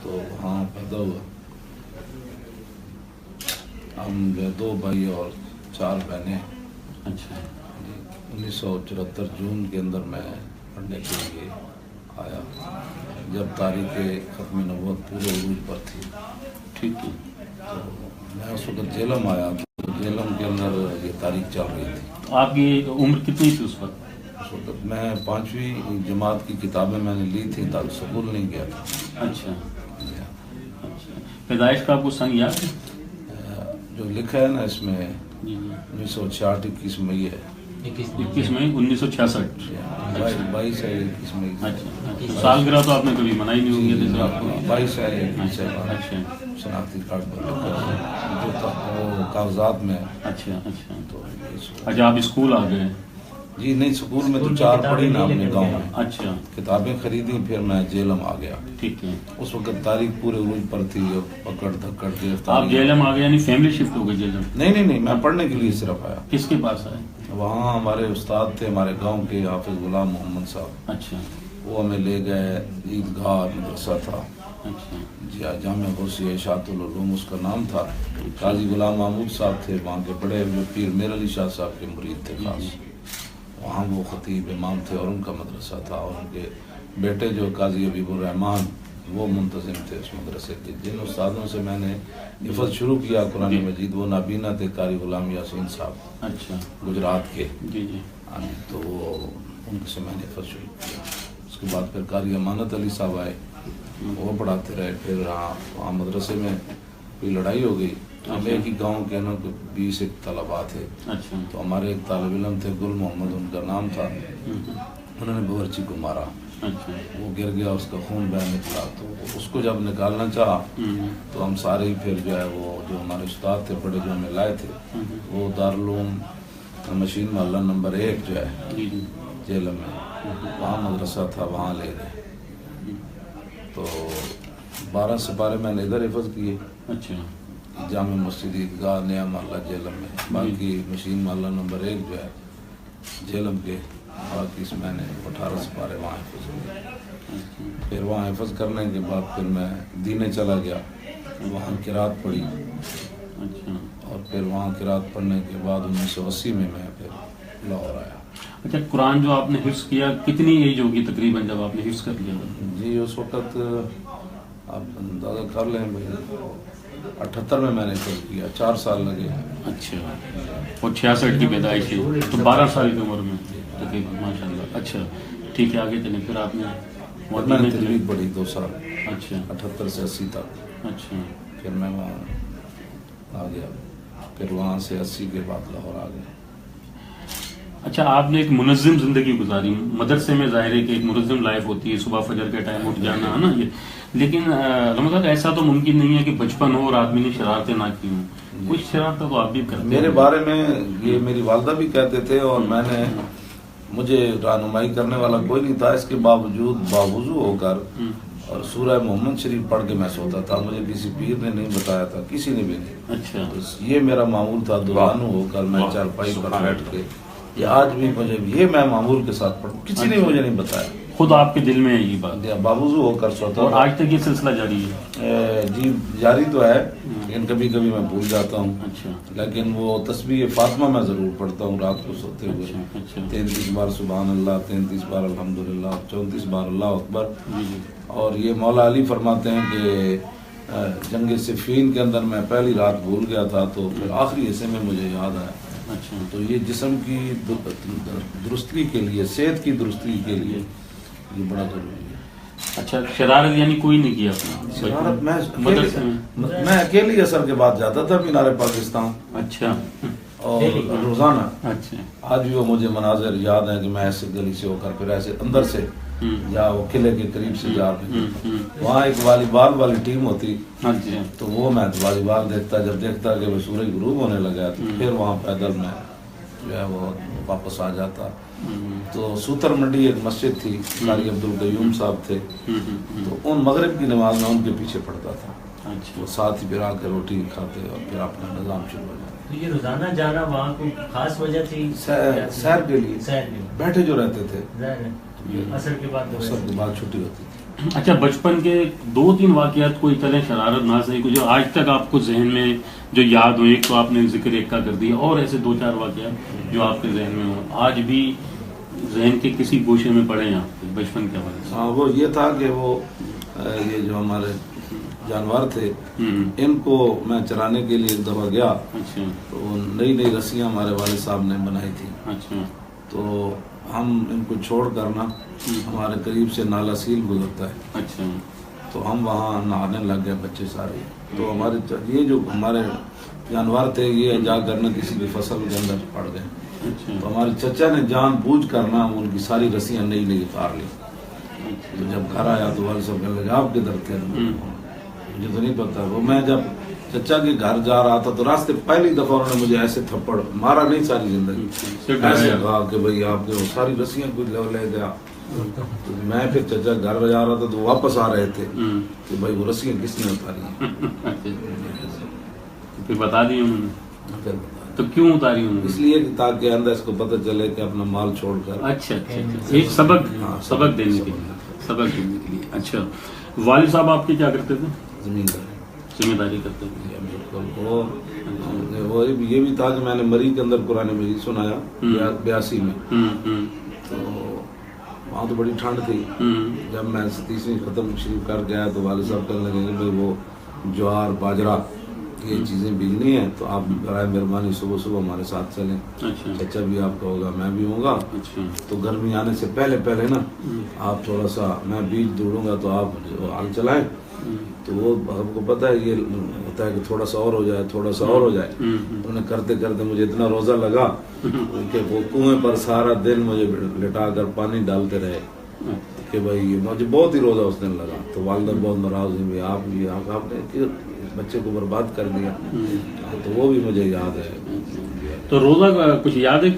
تو وہاں پیدا ہوا. ہم 2 بھائی اور 4 بہنیں. اچھا. 1974 جون کے اندر میں پڑھنے کے لیے آیا جب تاریخ ختم نبوت پورے عروج پر تھی. ٹھیک ہے. تو میں اس وقت جیلم آیا تو جیلم کے اندر یہ تاریخ چل رہی تھی. آپ کی عمر کتنی تھی اس وقت؟ اس وقت میں 5ویں جماعت کی کتابیں میں نے لی تھی تاکہ سکول نہیں گیا تھا. اچھا. اچھا. پیدائش کا آپ کو سن یاد ہے؟ جو لکھا ہے نا اس میں جی 1966 21 مئی ہے. 21 مئی 1966. 22 ہے 21 مئی. اچھا. سالگرہ تو آپ نے کبھی منائی نہیں ہوگی جیسے آپ کو. 22 ہے 21 ہے. اچھا. شناختی کارڈ پر لکھا ہے جو وہ کاغذات میں. اچھا. اچھا. تو اچھا آپ اسکول آ گئے؟ جی نہیں، سکول میں تو 4 پڑھی نا اپنے گاؤں میں. اچھا. کتابیں خریدیں پھر میں جیلم آ گیا. ٹھیک ہے. اس وقت تاریخ پورے عروج پر تھی اور پکڑ دھکڑ آپ جیلم آ گئے یعنی فیملی شفٹ ہو گئی جیلم؟ نہیں، میں پڑھنے کے لیے صرف آیا. کس کے پاس آئے؟ وہاں ہمارے استاد تھے ہمارے گاؤں کے حافظ غلام محمد صاحب. اچھا. وہ ہمیں لے گئے. عیدگاہ مدرسہ تھا. اچھا. جی جامعہ غوثیہ اشاعت العلوم اس کا نام تھا. قاضی غلام محمود صاحب تھے وہاں کے بڑے، جو پیر میر علی شاہ صاحب کے مرید تھے خاص. وہاں وہ خطیب امام تھے اور ان کا مدرسہ تھا، اور ان کے بیٹے جو قاضی حبیب الرحمان وہ منتظم تھے اس مدرسے کے. جن استادوں سے میں نے حفظ شروع کیا قرآن مجید وہ نابینا تھے قاری غلام یاسین صاحب. اچھا. گجرات کے. جی. تو وہ ان سے میں نے حفظ شروع کیا. اس کے بعد پھر قاری امانت علی صاحب آئے، وہ پڑھاتے رہے. پھر وہاں مدرسے میں کوئی لڑائی ہو گئی. ہم ایک ہی گاؤں کے نا 20 ایک طلباء تھے. اچھا. تو ہمارے ایک طالب علم تھے گل محمد ان کا نام تھا. انہوں نے باورچی کو مارا. اچھا. وہ گر گیا، اس کا خون بہ نکلا. تو اس کو جب نکالنا چاہا تو ہم سارے ہی پھر جو ہے وہ جو ہمارے استاد تھے بڑے جو ہمیں لائے تھے وہ دارالعلوم مشین محلہ نمبر 1 جو ہے جیلم میں وہاں مدرسہ تھا، وہاں لے گئے. تو 12 سپارے میں نے ادھر حفظ کیے. اچھا. جامع مسجد عیدگاہ نیا محلہ جیلم میں. باقی مشین محلہ نمبر 1 جو ہے جیلم کے، باقی اس میں نے 18 سپارے وہاں حفظ کیے. پھر وہاں حفظ کرنے کے بعد پھر میں دینے چلا گیا، وہاں قرات پڑھی. اچھا. اور پھر وہاں قرات پڑھنے کے بعد 1980 میں پھر لاہور آیا. اچھا. قرآن جو آپ نے حفظ کیا کتنی ایج ہوگی تقریباً جب آپ نے حفظ کر لیا؟ جی اس وقت آپ اندازہ کر لیں بھائی 78 میں نے حفظ کیا، 4 سال لگے. اچھا. اور 66 کی پیدائش ہے تو 12 سال کی عمر میں تقریباً. ماشاء اللہ. اچھا ٹھیک ہے، آگے چلیں. پھر آپ نے میں نے تجوید پڑھی 2 سال. اچھا. 78 سے 80 تک. اچھا. پھر میں وہاں آ گیا. پھر وہاں سے 80 کے بعد لاہور آ گیا. اچھا. آپ نے ایک منظم زندگی گزاری مدرسے میں. ظاہر ہے کہ ایک منظم لائف ہوتی ہے، صبح فجر کے ٹائم اٹھ جانا ہے نا یہ. لیکن رمضان ایسا تو ممکن نہیں ہے کہ بچپن ہو اور آدمی نے شرارتیں نہ کی ہوں. کچھ شرارتیں تو آپ بھی کرتے. میرے بارے میں یہ میری والدہ بھی کہتے تھے اور میں نے مجھے رہنمائی کرنے والا کوئی نہیں تھا. اس کے باوجود باوضو ہو کر اور سورہ محمد شریف پڑھ کے میں سوتا تھا. مجھے کسی پیر نے نہیں بتایا تھا، کسی نے بھی نہیں. اچھا. یہ میرا معمول تھا. دوانو ہو کر میں چارپائی پر بیٹھ کے یہ آج بھی مجھے یہ میں معمول کے ساتھ پڑھوں. کسی نے مجھے نہیں بتایا. خود آپ کے دل میں ہے یہ بات؟ باوضو ہو کر سوتا. اور آج تک یہ سلسلہ جاری ہے؟ جی جاری تو ہے لیکن کبھی کبھی میں بھول جاتا ہوں. اچھا. لیکن وہ تسبیح فاطمہ میں ضرور پڑھتا ہوں رات کو سوتے ہوئے. 33 بار سبحان اللہ، 33 بار الحمدللہ، 34 بار اللہ اکبر. اور یہ مولا علی فرماتے ہیں کہ جنگ صفین کے اندر میں پہلی رات بھول گیا تھا تو پھر آخری حصے میں مجھے یاد آیا. اچھا. تو یہ جسم کی درستگی کے لیے، صحت کی درستگی کے لیے یہ بڑا ضروری ہے. اچھا. شرارت یعنی کوئی نہیں کیا اپنا؟ شرارت میں اکیلی اثر کے بعد جاتا تھا مینار پاکستان. اچھا. اور روزانہ. اچھا. آج بھی وہ مجھے مناظر یاد ہیں کہ میں ایسے گلی سے ہو کر پھر ایسے اندر سے یا وہ قلعے کے قریب سے جا رہے. وہاں ایک والی بال والی ٹیم ہوتی تو وہ میں والی بال دیکھتا. جب دیکھتا کہ وہ سورج غروب ہونے لگا تو پھر وہاں پیدل میں جو ہے وہ واپس آ جاتا. تو سوتر منڈی ایک مسجد تھی، قاری عبد القیوم صاحب تھے، تو ان مغرب کی نماز میں ان کے پیچھے پڑھتا تھا. وہ ساتھ ہی پھر آ کے روٹی کھاتے اور پھر اپنا نظام شروع ہو جاتا. یہ روزانہ جانا وہاں کوئی خاص وجہ تھی؟ سیر کے لیے بیٹھے جو رہتے تھے. اثر کے بعد چھٹی ہوتی تھی. اچھا بچپن کے 2-3 واقعات کوئی چلیں شرارت نہ صحیح کو جو آج تک آپ کو ذہن میں جو یاد ہو، ایک تو آپ نے ذکر ایک کا کر دیا، اور ایسے 2-4 واقعات جو آپ کے ذہن میں ہوں آج بھی ذہن کے کسی گوشے میں پڑے ہیں آپ کے بچپن کے حوالے سے؟ ہاں وہ یہ تھا کہ وہ یہ جو ہمارے جانور تھے ان کو میں چرانے کے لیے ایک دفعہ گیا، اچھا تو نئی نئی رسیاں ہمارے والد صاحب نے بنائی تھی، اچھا تو ہم ان کو چھوڑ کر نا ہمارے قریب سے نالا سیل گزرتا ہے، اچھا تو ہم وہاں نہانے لگ گئے بچے سارے، تو ہمارے یہ جو ہمارے جانور تھے یہ جا کر نا کسی کی فصل کے اندر پڑ گئے، اچھا تو ہمارے چچا نے جان بوجھ کر نا ان کی ساری رسیاں نئی نئی اتار لی، تو جب گھر آیا تو والد صاحب کہنے لگے آپ کدھر تھے؟ مجھے تو نہیں پتا، وہ میں جب چچا کے گھر جا رہا تھا تو راستے پہلی دفعہ انہوں نے مجھے ایسے تھپڑ مارا نہیں ساری زندگی، ایسے کہا کہ بھئی آپ کے وہ ساری رسیاں کچھ لے گیا، تو میں پھر چچا گھر جا رہا تھا تو واپس آ رہے تھے کہ بھئی وہ رسیاں کس نے اتاری ہیں، پھر بتا دی انہوں نے؟ تو کیوں اتاری انہوں نے؟ اس لیے کہ تاکہ اندر اس کو پتہ چلے کہ اپنا مال چھوڑ کر اچھا اچھا ایک سبق دینے کے لیے، اچھا والد صاحب آپ کے کیا کرتے تھے؟ زمین کا ذمہ داری کرتے تھے؟ وہ یہ بھی تھا کہ میں نے مری کے اندر قرآن مجید سنایا 82 میں، تو وہاں تو بڑی ٹھنڈ تھی، جب میں 30ویں ختم شریف کر گیا تو والد صاحب کہنے لگے کہ بھائی وہ جوار باجرہ یہ چیزیں بھیجنی ہیں تو آپ برائے مہربانی صبح صبح ہمارے ساتھ چلیں، چچا بھی آپ کا ہوگا میں بھی ہوں گا، تو گرمی آنے سے پہلے نا آپ تھوڑا سا میں بیج دوڑوں گا تو آپ ہل چلائیں، تو وہ ہم کو پتہ ہے یہ ہوتا ہے کہ تھوڑا سا اور ہو جائے تھوڑا سا اور ہو جائے، انہوں نے کرتے کرتے مجھے اتنا روزہ لگا کہ وہ کنویں پر سارا دن مجھے لٹا کر پانی ڈالتے رہے کہ بھائی مجھے بہت ہی روزہ اس دن لگا، تو والدہ بہت ناراض ہوئی، آپ نے بچے کو برباد کر دیا، تو وہ بھی مجھے یاد ہے۔ تو روزہ کا کچھ یاد ہے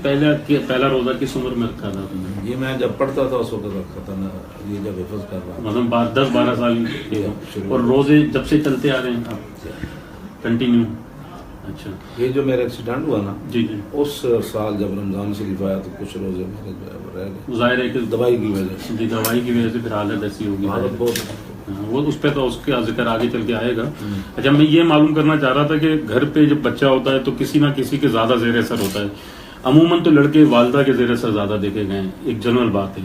پہلا روزہ کس عمر میں رکھا تھا؟ یہ میں جب پڑھتا تھا اس وقت رکھا تھا نا، یہ جب حفظ کر رہا تھا، مطلب 10-12 سال کے، اور روزے جب سے چلتے آ رہے ہیں آپ کنٹینیو؟ اچھا یہ جو میرا ایکسیڈنٹ ہوا نا جی جی اس سال جب رمضان شریف آیا تو کچھ روزے میرے رہ گئے، ظاہر ہے کہ دوائی کی وجہ سے، جی دوائی کی وجہ سے پھر حالت ایسی ہوگی، حالت بہت وہ اس پہ تو اس کا ذکر آگے چل کے آئے گا۔ اچھا میں یہ معلوم کرنا چاہ رہا تھا کہ گھر پہ جب بچہ ہوتا ہے تو کسی نہ کسی کے زیادہ زیر اثر ہوتا ہے، عموماً تو لڑکے والدہ کے زیر اثر زیادہ دیکھے گئے ہیں، ایک جنرل بات ہے،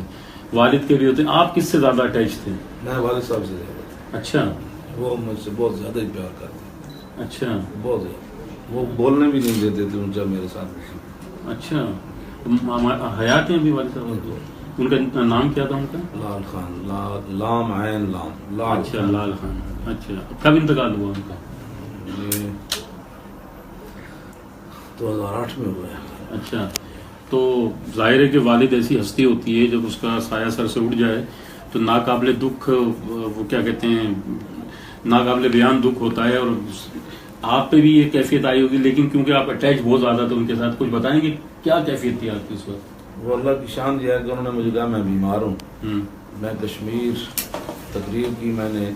والد کے بھی ہوتے ہیں، آپ کس سے زیادہ اٹیچ تھے؟ میں والد صاحب سے زیادہ، اچھا وہ مجھ سے بہت زیادہ ہی پیار کرتے ہیں، اچھا بہت زیادہ، وہ بولنے بھی نہیں دیتے تھے جب میرے ساتھ۔ اچھا حیات ہیں ابھی والد صاحب؟ ان کا نام کیا تھا ان کا؟ لال خان، لام عین لام، لال اچھا لال خان، اچھا کب انتقال ہوا ان کا؟ یہ 2008 میں ہوا ہے۔ اچھا تو ظاہر ہے کہ والد ایسی ہستی ہوتی ہے جب اس کا سایہ سر سے اٹھ جائے تو ناقابل دکھ، وہ کیا کہتے ہیں، ناقابل بیان دکھ ہوتا ہے، اور آپ پہ بھی یہ کیفیت آئی ہوگی، لیکن کیونکہ آپ اٹیچ بہت زیادہ تھے ان کے ساتھ، کچھ بتائیں گے کیا کیفیت تھی آپ کی اس وقت؟ وہ اللہ کی شان یہ ہے کہ انہوں نے مجھے کہا میں بیمار ہوں، میں کشمیر تقریر کی میں نے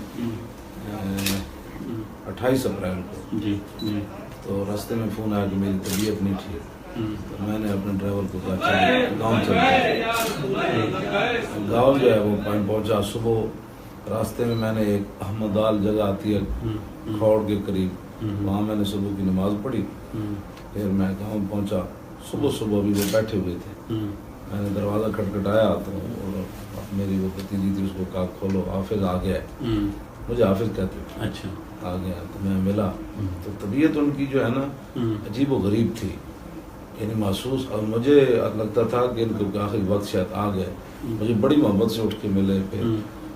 28 اپریل کو، جی جی تو راستے میں فون آیا کہ میری طبیعت نہیں ٹھیک، تو میں نے اپنے ڈرائیور کو کہا گاؤں چلتے، گاؤں جو ہے وہ پہنچا، صبح راستے میں میں نے ایک احمد آل جگہ آتی ہے کھوڑ کے قریب، وہاں میں نے صبح کی نماز پڑھی، پھر میں گاؤں پہنچا، صبح بھی وہ بیٹھے ہوئے تھے، میں نے دروازہ کھٹکھٹایا تو میری وہ بھتیجی تھی، اس کو کہا کھولو، حافظ آ گیا ہے، مجھے حافظ کہتے تھے، اچھا آ گیا تو میں ملا، تو طبیعت ان کی جو ہے نا عجیب و غریب تھی، یعنی محسوس، اور مجھے لگتا تھا کہ ان کو آخری وقت شاید آ گئے، مجھے بڑی محبت سے اٹھ کے ملے، پھر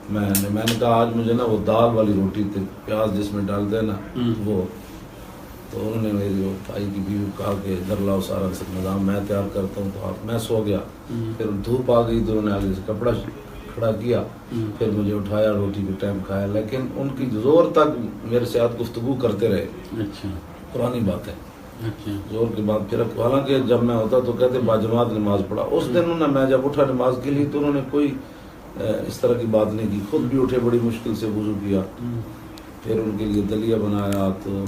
میں نے کہا آج مجھے نا وہ دال والی روٹی تھی، پیاز جس میں ڈالتے ہیں نا وہ، تو انہوں نے میری وہ بھائی کی بیوی کہا کہ ادھر لاؤ سارا نظام میں تیار کرتا ہوں، تو میں سو گیا، پھر دھوپ آ گئی تو انہوں نے آگے سے کپڑا کھڑا کیا، پھر مجھے اٹھایا، روٹی کے ٹائم کھایا، لیکن ان کی زور تک میرے ساتھ گفتگو کرتے رہے، اچھا پرانی بات ہے، اچھا زور کے بعد پھر حالانکہ جب میں ہوتا تو کہتے باجماعت نماز پڑھا، اس دن انہوں نے، میں جب اٹھا نماز کے لیے تو انہوں نے کوئی اس طرح کی بات نہیں کی، خود بھی اٹھے، بڑی مشکل سے وضو کیا، پھر ان کے لیے دلیہ بنایا، تو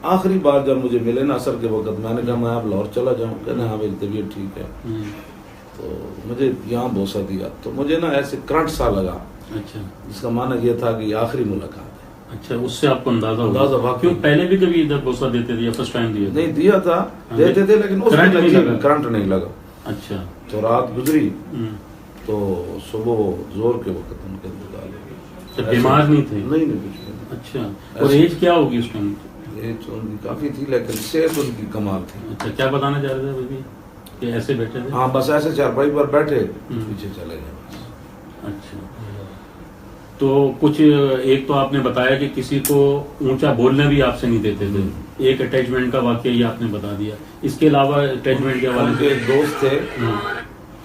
آخری بار جب مجھے ملے نا عصر کے وقت، میں نے کہا میں آپ لاہور چلا جاؤں، کہنا ہاں میری طبیعت ٹھیک ہے، تو مجھے یہاں بوسہ دیا، تو مجھے نا ایسے کرنٹ سا لگا، اچھا جس کا معنی یہ تھا کہ یہ آخری ملاقات ہے. اچھا، اس سے آپ کو اندازہ اندازہ ہوا. واقعی. کیوں پہلے بھی کبھی ادھر بوسہ دیتے تھے یا فرسٹ ٹائم دیا؟ نہیں دیا تھا، دیتے تھے لیکن اس کرنٹ نہیں لگا. کرنٹ نہیں لگا. اچھا. تو رات گزری ہم. تو صبح زور کے وقت ان کے انتقال ہو گیا. تو بیمار نہیں تھے؟ نہیں نہیں کچھ نہیں. اچھا. اور ایج کیا ہوگی اس ٹائم؟ ایج ان کی کافی تھی لیکن صحت ان کی کمال تھی. اچھا، کیا بتانا چاہ رہے تھے ابھی کہ ایسے بیٹھے تھے؟ ہاں بس ایسے چارپائی پر بیٹھے پیچھے چلے گئے بس. اچھا. تو کچھ ایک تو آپ نے بتایا کہ کسی کو اونچا بولنا بھی آپ سے نہیں دیتے تھے. ایک اٹیچمنٹ کا واقعہ یہ آپ نے بتا دیا. اس کے علاوہ اٹیچمنٹ کے ان حوالے کے سے ایک دوست تھے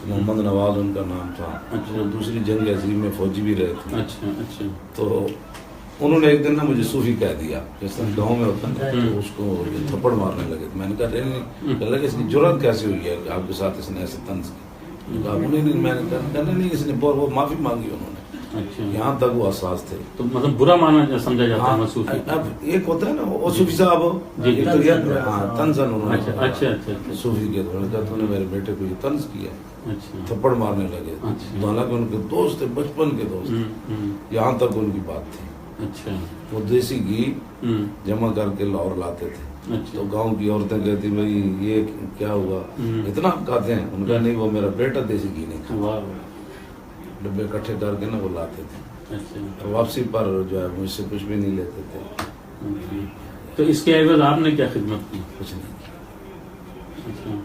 محمد نواز ان کا نام تھا. اچھا. وہ دوسری جنگ عظیم میں فوجی بھی رہے تھے. اچھا اچھا تو انہوں نے ایک دن نا مجھے صوفی کہہ دیا. جس طرح گاؤں میں ہوتا ہے تو اس کو یہ تھپڑ مارنے لگے. میں نے کہا نہیں کہ اس کی جرأت کیسے ہوئی ہے کہ آپ کے ساتھ اس نے ایسے طنز کی. کہا نہیں میں نے کہا نہیں اس نے وہ معافی مانگی انہوں نے. اچھا. یہاں تک وہ حساس تھے. تو مطلب برا مانا سمجھا جاتا ہے صوفی. اب ایک ہوتا ہے نا وہ صوفی صاحب جی طنزن انہوں اچھا نے اچھا اچھا صوفی کے انہوں نے کہا تو نے میرے بیٹے کو یہ طنز کیا. اچھا. تھپڑ مارنے لگے. اچھا. حالانکہ ان کے دوست تھے بچپن کے دوست. یہاں تک ان کی بات تھی. اچھا. وہ دیسی گھی جمع کر کے لاہور لاتے تھے. تو گاؤں کی عورتیں کہتی بھائی یہ کیا ہوا اتنا کھاتے ہیں. ان کا نہیں وہ میرا بیٹا دیسی گھی نہیں کھاتا. ڈبے اکٹھے کر کے نا وہ لاتے تھے. اچھا. واپسی پر جو ہے مجھ سے کچھ بھی نہیں لیتے تھے. تو اس کے عوض آپ نے کیا خدمت کی؟ کچھ نہیں کی. اچھا.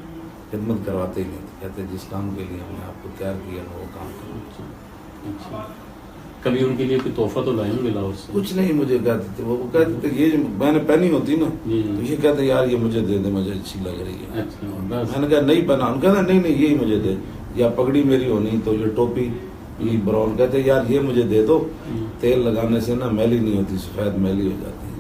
خدمت کرواتے ہی نہیں تھے. کہتے جس کام کے لیے ہم نے آپ کو تیار کیا نا وہ کام کرو. اچھا. کبھی ان کے لیے کوئی تحفہ تو لائیں گے لاہور سے؟ کچھ نہیں مجھے کہتے تھے. وہ کہتے تھے یہ میں نے پہنی ہوتی نا تو یہ کہتے یار یہ مجھے دے دے مجھے اچھی لگ رہی ہے. میں نے کہا نہیں پہنا. ان کہتے نہیں نہیں یہی مجھے دے. یا پگڑی میری ہونی تو یہ ٹوپی یہ براؤن. کہتے یار یہ مجھے دے دو. تیل لگانے سے نا میلی نہیں ہوتی سفید میلی ہو جاتی ہے.